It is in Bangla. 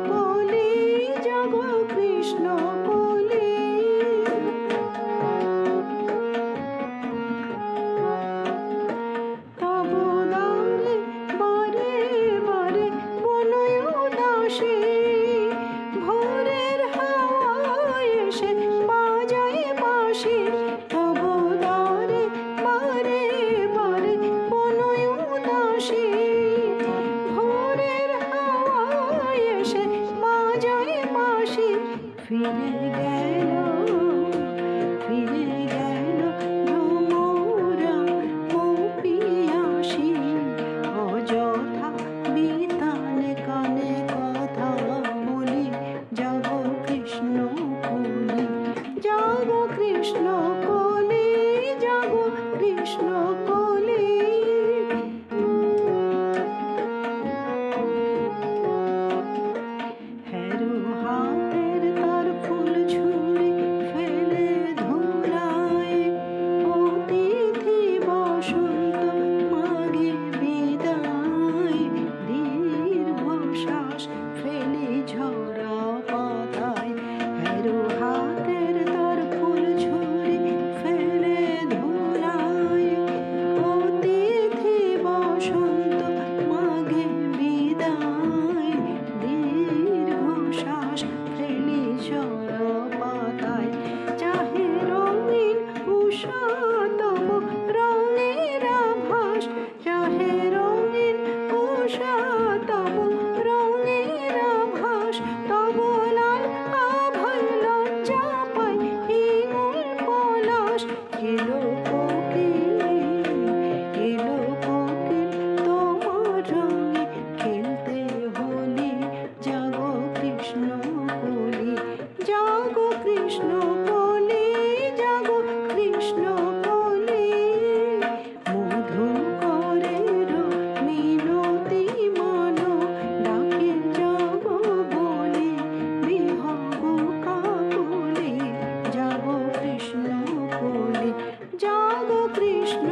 কলি, জাগো কৃষ্ণ কলি। তব দ্বারে বারে বারে বনয় দাসী, ভোরের হাওয়ায় এসে বাজায় বাঁশি। তব দ্বারে বারে বারে বনয় দাসী, ভোরের হাওয়ায় এসে বাজায় বাঁশি। ফিরে গেল ভ্রমরা পিয়াসী, অযথা বিতানে কানে কথা বলি। জাগো কৃষ্ণ কলি, জাগো কৃষ্ণ কলি, জাগো কৃষ্ণ কলি। হেরো হাতের তার ফুল ঝুড়ি ফেলে ধুলায়, অতিথি বসন্ত মাগে বিদায়। দীর্ঘশ্বাস ফেলে ঝরা পাতায়, হেরো হাতের তার ফুল ঝুড়ি ফেলে ধুলায়, অতিথি বসন্ত মাগে বিদায়। দীর্ঘশ্বাস ফেলে ঝরা পাতায়, চাহে রঙিন উষা তব রঙের আভাস। চাহে রঙিন উষা তব রঙের আভাস। তব লাল আভায় লজ্জা পায় হিঙুল পলাশ। এলো কোকিল, এলো কোকিল তোমার রঙে খেলতে হোলি। জাগো কৃষ্ণ কলি, জাগো কৃষ্ণ কলি, জাগো কৃষ্ণ কলি। মধু করে মিনতি মন ডাকে জাগো বলি, বিহগ কাকলি। জাগো কৃষ্ণ কলি, জাগো কৃষ্ণ